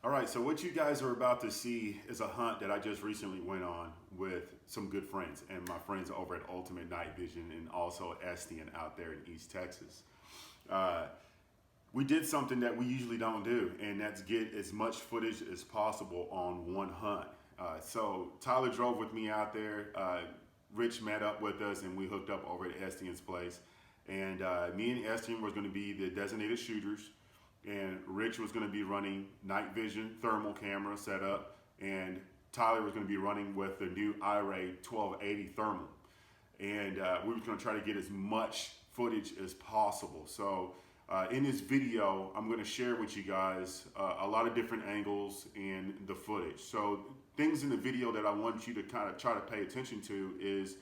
All right, so what you guys are about to see is a hunt that I just recently went on with some good friends and my friends over at Ultimate Night Vision and also Estian out there in East Texas. Uh, we did something that we usually don't do, and that's get as much footage as possible on one hunt. So Tyler drove with me out there. Rich met up with us, and we hooked up over at Estian's place. And me and Estian was going to be the designated shooters, and Rich was going to be running night vision thermal camera setup, and Tyler was going to be running with the new iRay 1280 thermal. And we were going to try to get as much footage as possible. So in this video, I'm going to share with you guys a lot of different angles and the footage. So things in the video that I want you to kind of try to pay attention to is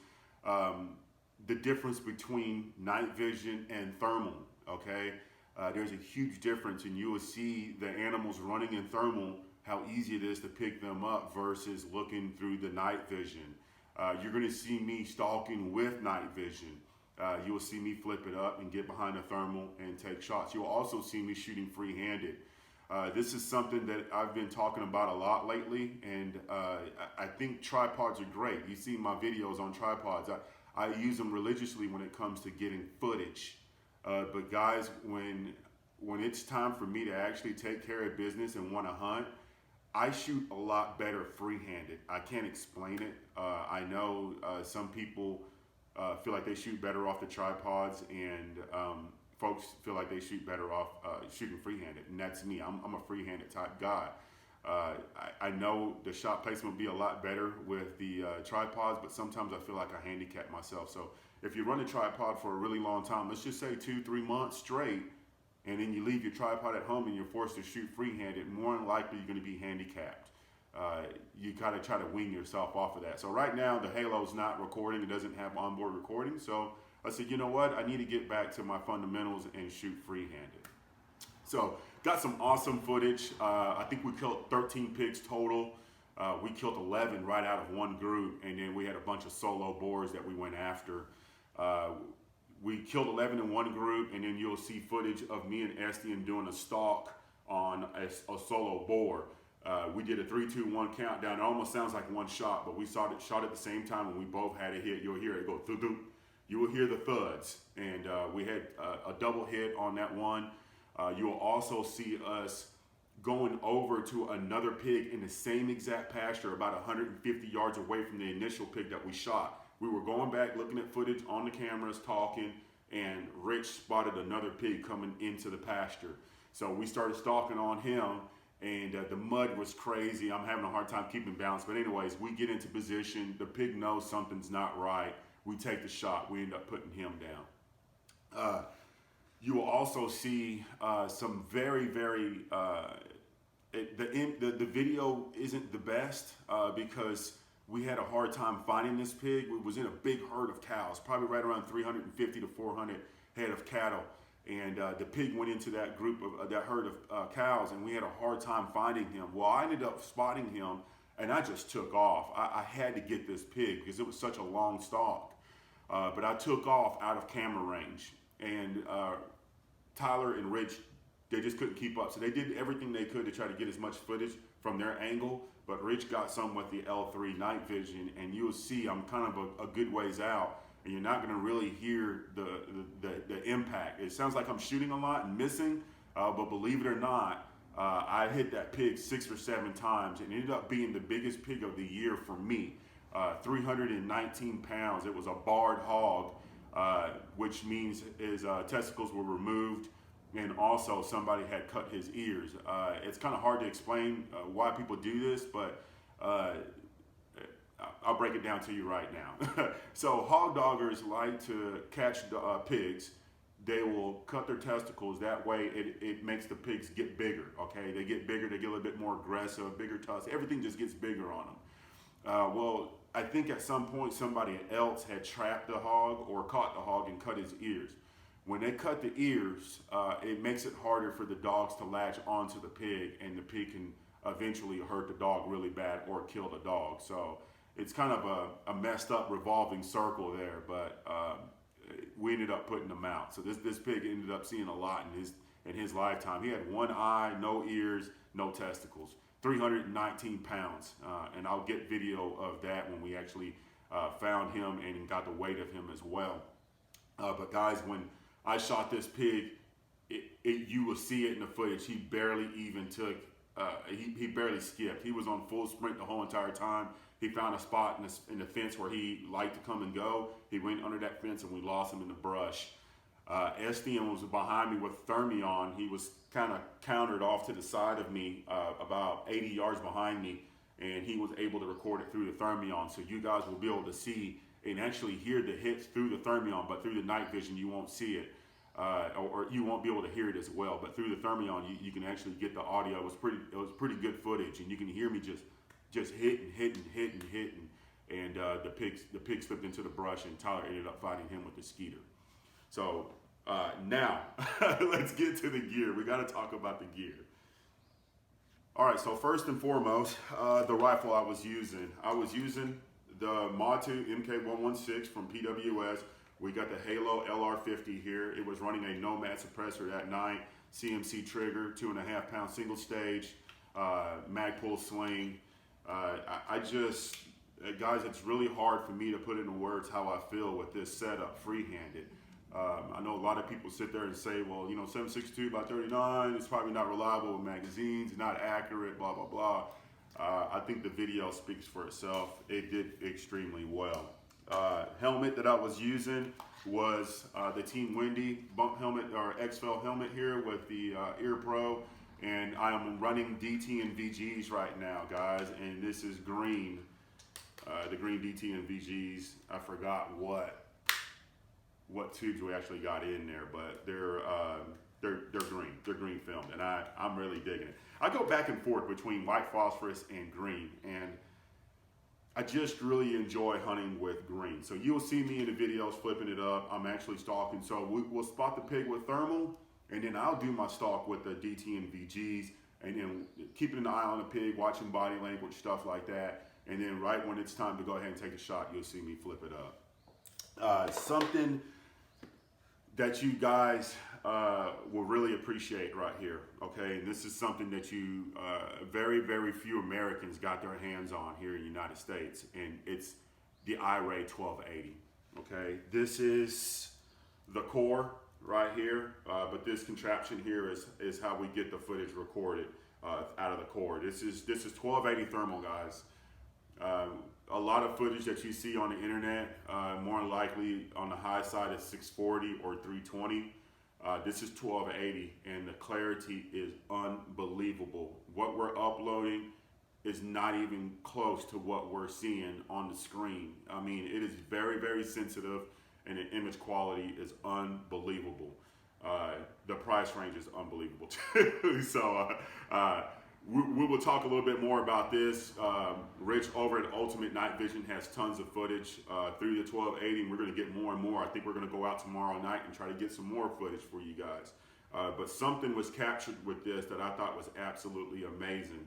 the difference between night vision and thermal, okay? There's a huge difference, and you will see the animals running in thermal, how easy it is to pick them up versus looking through the night vision. You're going to see me stalking with night vision. You will see me flip it up and get behind the thermal and take shots. You'll also see me shooting free-handed. This is something that I've been talking about a lot lately, and I think tripods are great. You see my videos on tripods. I use them religiously when it comes to getting footage. But guys, when it's time for me to actually take care of business and want to hunt, I shoot a lot better free-handed. I can't explain it. I know some people feel like they shoot better off the tripods, and folks feel like they shoot better off shooting free-handed, and that's me. I'm a free-handed type guy. I know the shot placement will be a lot better with the tripods, but sometimes I feel like I handicap myself. So if you run a tripod for a really long time, let's just say 2-3 months straight, and then you leave your tripod at home and you're forced to shoot free-handed, more than likely you're going to be handicapped. You gotta try to wean yourself off of that. So right now the Halo's not recording, it doesn't have onboard recording. So I said, you know what? I need to get back to my fundamentals and shoot free-handed. So got some awesome footage. I think we killed 13 pigs total. We killed 11 right out of one group, and then we had a bunch of solo boars that we went after. We killed 11 in one group, and then you'll see footage of me and Estian doing a stalk on a solo boar. We did a 3-2-1 countdown. It almost sounds like one shot, but we shot at the same time, and we both had a hit. You'll hear it go thud. You will hear the thuds, and we had a double hit on that one. You will also see us going over to another pig in the same exact pasture, about 150 yards away from the initial pig that we shot. We were going back, looking at footage on the cameras, talking, and Rich spotted another pig coming into the pasture. So we started stalking on him, and the mud was crazy. I'm having a hard time keeping balance. But anyways, we get into position. The pig knows something's not right. We take the shot. We end up putting him down. You will also see some very, very, the video isn't the best because we had a hard time finding this pig. We was in a big herd of cows, probably right around 350 to 400 head of cattle. And the pig went into that group of that herd of cows, and we had a hard time finding him. Well, I ended up spotting him, and I just took off. I had to get this pig because it was such a long stalk. But I took off out of camera range, and Tyler and Rich, they just couldn't keep up. So they did everything they could to try to get as much footage from their angle, but Rich got some with the L3 night vision, and you'll see I'm kind of a good ways out, and you're not going to really hear the impact. It sounds like I'm shooting a lot and missing, but believe it or not, I hit that pig 6 or 7 times, and it ended up being the biggest pig of the year for me. 319 pounds. It was a barred hog, which means his testicles were removed, and also somebody had cut his ears. It's kind of hard to explain why people do this, but I'll break it down to you right now. So hog doggers like to catch pigs. They will cut their testicles. That way it makes the pigs get bigger, okay? They get bigger, they get a little bit more aggressive, bigger tusks. Everything just gets bigger on them. Well, I think at some point somebody else had trapped the hog or caught the hog and cut his ears. When they cut the ears, it makes it harder for the dogs to latch onto the pig, and the pig can eventually hurt the dog really bad or kill the dog. So it's kind of a messed up revolving circle there, but we ended up putting them out. So this pig ended up seeing a lot, and in his lifetime. He had one eye, no ears, no testicles, 319 pounds. And I'll get video of that when we actually found him and got the weight of him as well. But guys, when I shot this pig, you will see it in the footage. He barely even took, he barely skipped. He was on full sprint the whole entire time. He found a spot in the fence where he liked to come and go. He went under that fence and we lost him in the brush. Estian was behind me with Thermion. He was kind of countered off to the side of me, about 80 yards behind me, and he was able to record it through the Thermion. So you guys will be able to see and actually hear the hits through the Thermion, but through the night vision you won't see it, or you won't be able to hear it as well. But through the Thermion you can actually get the audio. It was pretty good footage, and you can hear me just hitting, and the pig slipped into the brush, and Tyler ended up fighting him with the skeeter. So now let's get to the gear. We got to talk about the gear. All right, so first and foremost, the rifle I was using the Mod 2 MK116 from PWS. We got the Halo LR50 here. It was running a Nomad suppressor that night, CMC trigger, 2.5 pound single stage, mag pull sling. Guys, it's really hard for me to put into words how I feel with this setup free-handed. I know a lot of people sit there and say, well, 7.62 by 39, it's probably not reliable with magazines, not accurate, blah, blah, blah. I think the video speaks for itself. It did extremely well. Helmet that I was using was the Team Wendy bump helmet, or XFL helmet here with the Ear Pro. And I am running DT and VGs right now, guys, and this is green. The green DT and VGs, I forgot what tubes we actually got in there, but they're green. They're green filmed, and I'm really digging it. I go back and forth between white phosphorus and green, and I just really enjoy hunting with green. So you'll see me in the videos flipping it up. I'm actually stalking. So we'll spot the pig with thermal, and then I'll do my stalk with the DT and VGs, and then keeping an eye on the pig, watching body language, stuff like that. And then right when it's time to go ahead and take a shot, you'll see me flip it up. Something that you guys will really appreciate right here, okay? And this is something that very, very few Americans got their hands on here in the United States, and it's the iRay 1280, okay? This is the core right here, but this contraption here is how we get the footage recorded out of the core. This is 1280 thermal, guys. A lot of footage that you see on the internet, more likely on the high side is 640 or 320. This is 1280, and the clarity is unbelievable. What we're uploading is not even close to what we're seeing on the screen. I mean, it is very, very sensitive, and the image quality is unbelievable. The price range is unbelievable too. So we will talk a little bit more about this. Rich over at Ultimate Night Vision has tons of footage through the 1280, and we're going to get more and more. I think we're going to go out tomorrow night and try to get some more footage for you guys. But something was captured with this that I thought was absolutely amazing.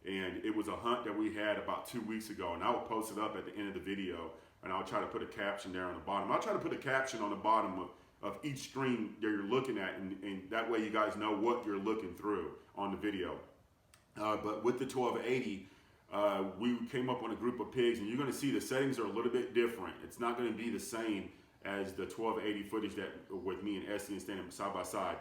And it was a hunt that we had about 2 weeks ago, and I will post it up at the end of the video, and I'll try to put a caption there on the bottom. I'll try to put a caption on the bottom of each stream that you're looking at, and that way you guys know what you're looking through on the video. But with the 1280, we came up on a group of pigs, and you're going to see the settings are a little bit different. It's not going to be the same as the 1280 footage that with me and Estian standing side by side.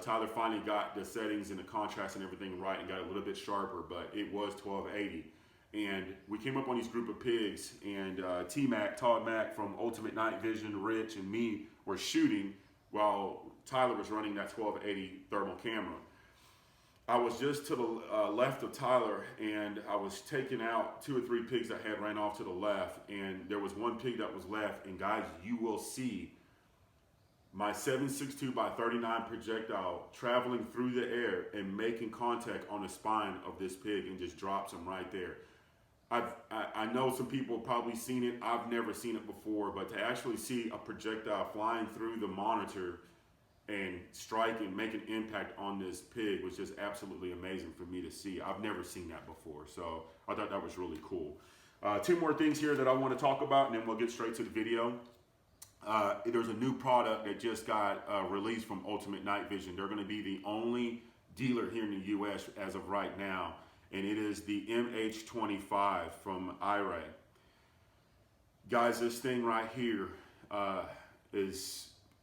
Tyler finally got the settings and the contrast and everything right and got a little bit sharper, but it was 1280. And we came up on these group of pigs, and T-Mac, Todd Mac from Ultimate Night Vision, Rich, and me were shooting while Tyler was running that 1280 thermal camera. I was just to the left of Tyler, and I was taking out 2 or 3 pigs that had ran off to the left, and there was one pig that was left, and guys, you will see my 7.62 by 39 projectile traveling through the air and making contact on the spine of this pig and just drops him right there. I know some people have probably seen it. I've never seen it before, but to actually see a projectile flying through the monitor and striking, making impact on this pig was just absolutely amazing for me to see. I've never seen that before, so I thought that was really cool. 2 more things here that I want to talk about, and then we'll get straight to the video. There's a new product that just got released from Ultimate Night Vision. They're going to be the only dealer here in the U.S. as of right now, and it is the MH25 from iRay. Guys, this thing right here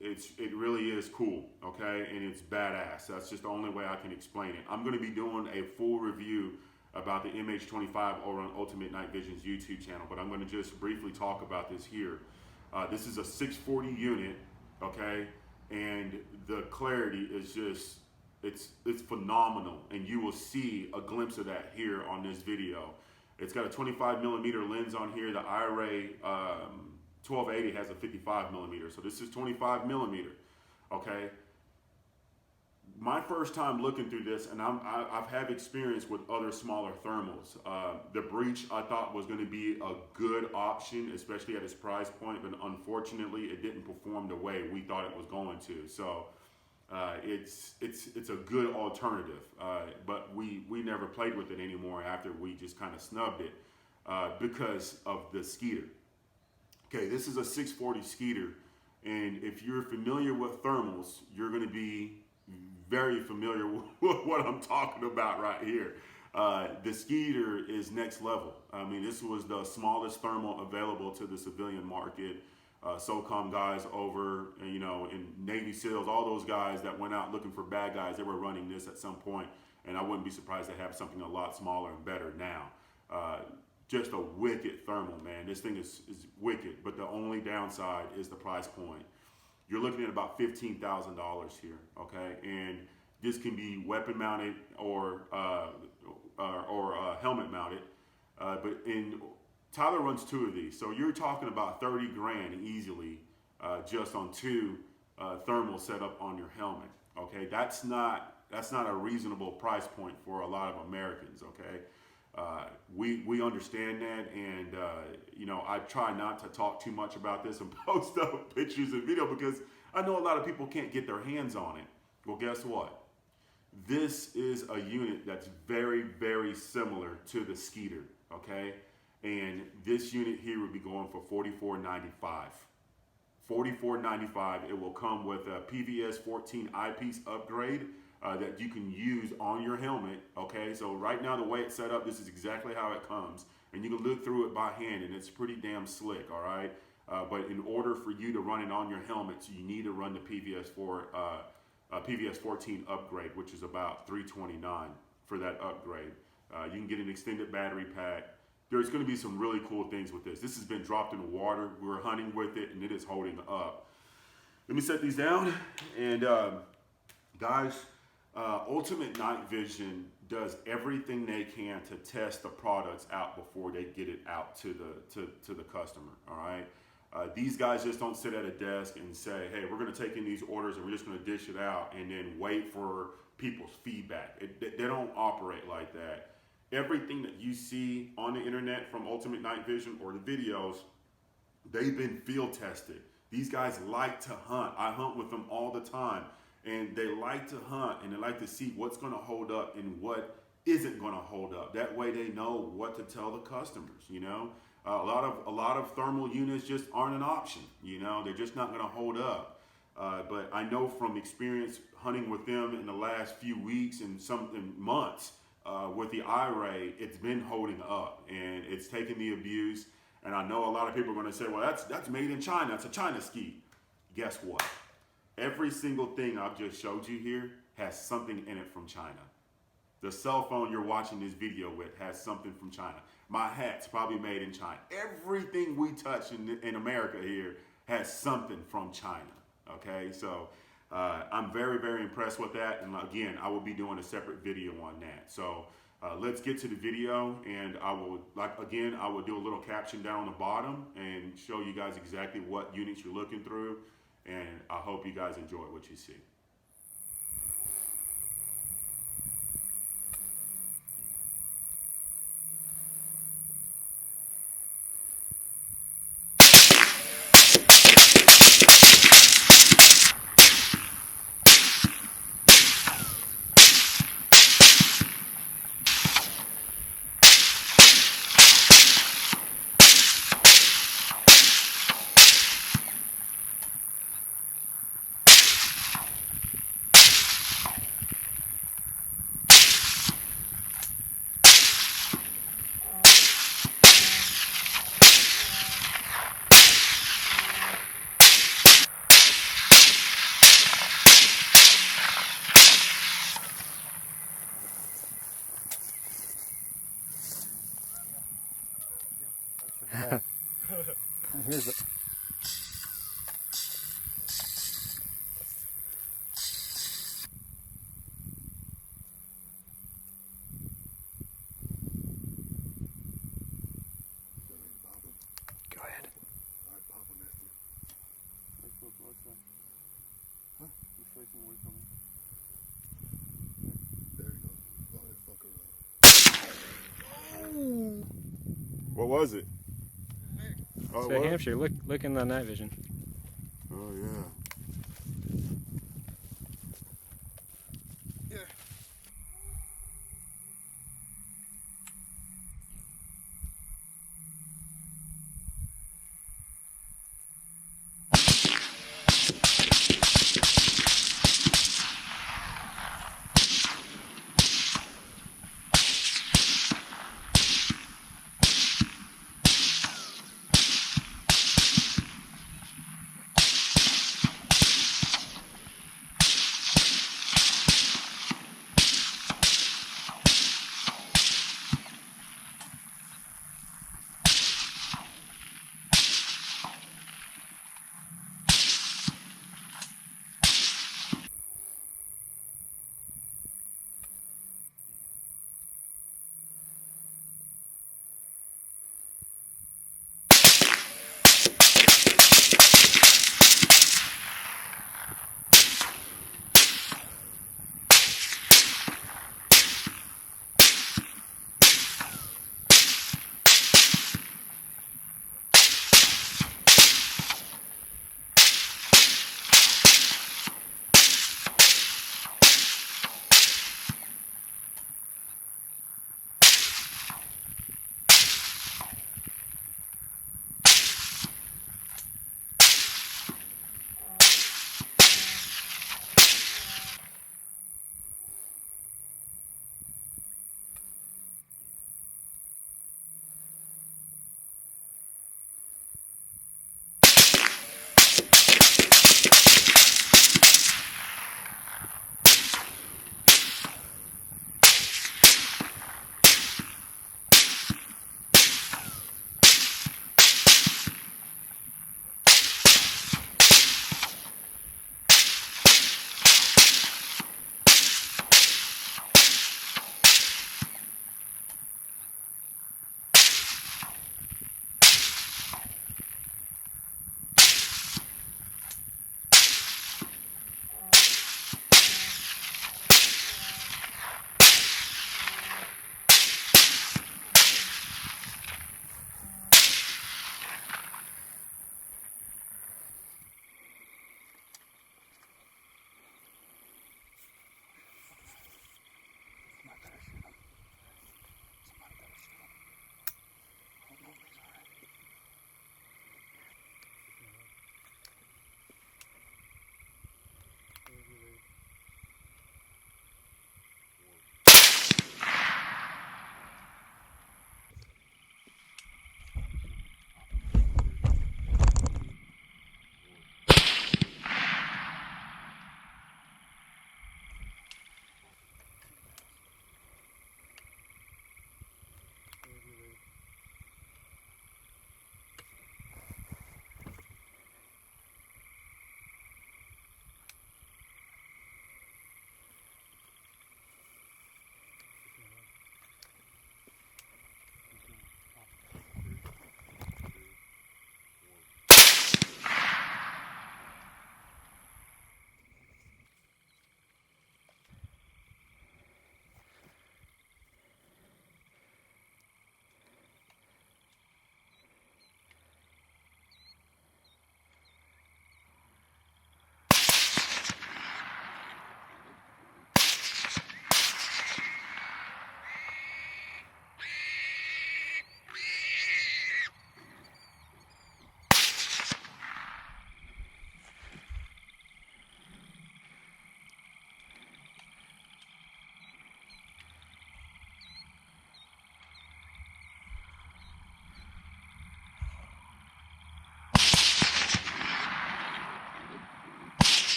it really is cool, okay, and it's badass. That's just the only way I can explain it. I'm going to be doing a full review about the MH25 over on Ultimate Night Vision's YouTube channel, but I'm going to just briefly talk about this here. This is a 640 unit, okay, and the clarity is just, it's phenomenal, and you will see a glimpse of that here on this video. It's got a 25 millimeter lens on here. The iRay 1280 has a 55 millimeter, so this is 25 millimeter, okay. My first time looking through this, and I've had experience with other smaller thermals. The Breach I thought was going to be a good option, especially at its price point, but unfortunately it didn't perform the way we thought it was going to. So it's a good alternative, but we never played with it anymore after we just kind of snubbed it because of the Skeeter. Okay, this is a 640 Skeeter, and if you're familiar with thermals, you're going to be very familiar with what I'm talking about right here. The Skeeter is next level. I mean, this was the smallest thermal available to the civilian market. SOCOM guys over, you know, in Navy SEALs, all those guys that went out looking for bad guys, they were running this at some point, and I wouldn't be surprised to have something a lot smaller and better now. Just a wicked thermal, man. This thing is wicked, but the only downside is the price point. You're looking at about $15,000 here, okay? And this can be weapon mounted or helmet mounted. But Tyler runs two of these, so you're talking about 30 grand easily just on two thermals set up on your helmet, okay? That's not a reasonable price point for a lot of Americans, okay? We understand that, and you know, I try not to talk too much about this and post up pictures and video because I know a lot of people can't get their hands on it. Well, guess what? This is a unit that's very, very similar to the Skeeter, okay? And this unit here would be going for $44.95. $44.95. It will come with a PVS 14 eyepiece upgrade that you can use on your helmet, okay? So right now, the way it's set up, this is exactly how it comes. And you can look through it by hand, and it's pretty damn slick, all right? But in order for you to run it on your helmet, you need to run the PVS 14 upgrade, which is about $329 for that upgrade. You can get an extended battery pack. There's going to be some really cool things with this. This has been dropped in the water. We're hunting with it, and it is holding up. Let me set these down, and guys, Ultimate Night Vision does everything they can to test the products out before they get it out to the customer. All right, these guys just don't sit at a desk and say, "Hey, we're going to take in these orders and we're just going to dish it out," and then wait for people's feedback. They don't operate like that. Everything that you see on the internet from Ultimate Night Vision or the videos, they've been field tested. These guys like to hunt. I hunt with them all the time. And they like to hunt, and they like to see what's going to hold up and what isn't going to hold up. That way they know what to tell the customers, you know. A lot of thermal units just aren't an option, you know. They're just not going to hold up. But I know from experience hunting with them in the last few weeks and some months with the iRay, it's been holding up, and it's taken the abuse. And I know a lot of people are going to say, well, that's made in China. It's a China ski. Guess what? Every single thing I've just showed you here has something in it from China. The cell phone you're watching this video with has something from China. My hat's probably made in China. Everything we touch in America here has something from China, okay? So I'm very, very impressed with that. And again, I will be doing a separate video on that. So let's get to the video, and I will do a little caption down on the bottom and show you guys exactly what units you're looking through. And I hope you guys enjoy what you see. Here's the... Go ahead. All right, pop on Estian. Huh? He's facing away from me. There you go. Blow that fucker up. What was it? Oh, It's a hamster. Look in the night vision. Oh, yeah. Yeah.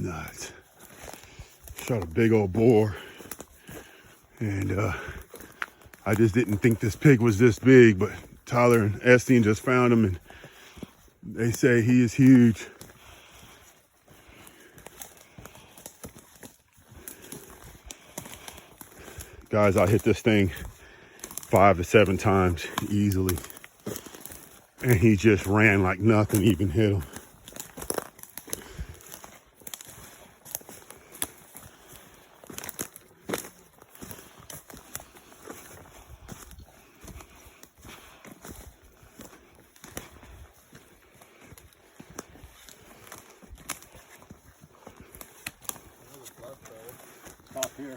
nuts. Shot a big old boar. And I just didn't think this pig was this big, but Tyler and Estian just found him, and they say he is huge. Guys, I hit this thing 5 to 7 times easily. And he just ran like nothing even hit him. Top here.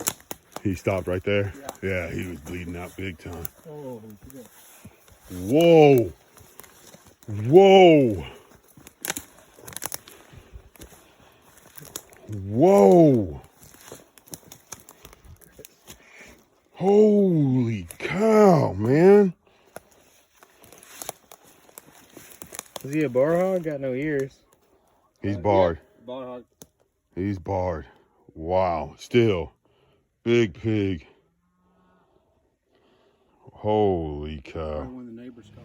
He stopped right there? Yeah. Yeah, he was bleeding out big time. Oh, shit. Whoa. Whoa. Whoa. Holy cow, man. Is he a bar hog? Got no ears. He's barred. Yeah, Wild Hog. He's barred. Wow. Still. Big pig. Holy cow. When the neighbors come.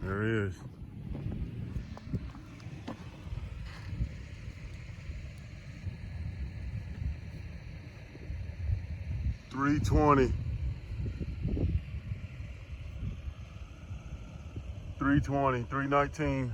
There he is. $320. $319.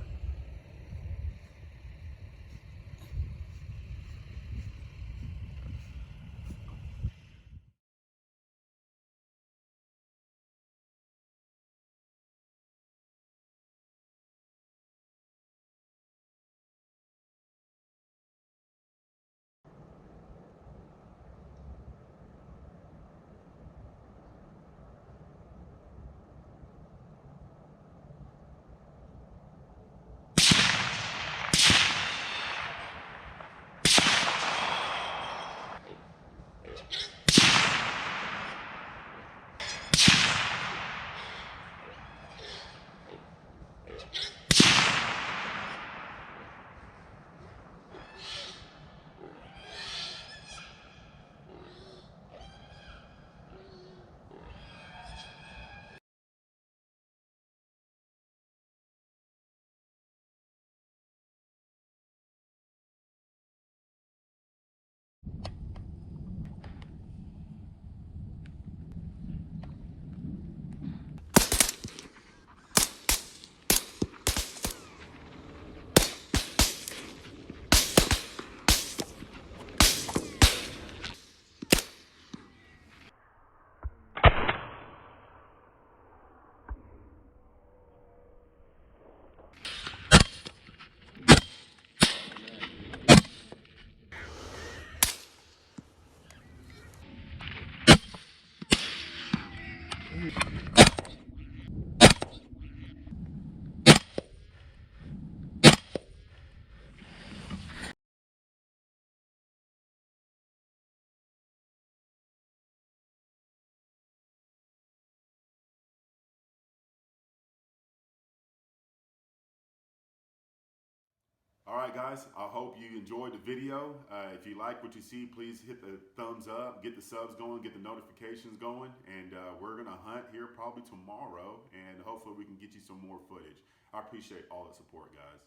All right, guys, I hope you enjoyed the video. If you like what you see, please hit the thumbs up, get the subs going, get the notifications going, and we're going to hunt here probably tomorrow, and hopefully we can get you some more footage. I appreciate all the support, guys.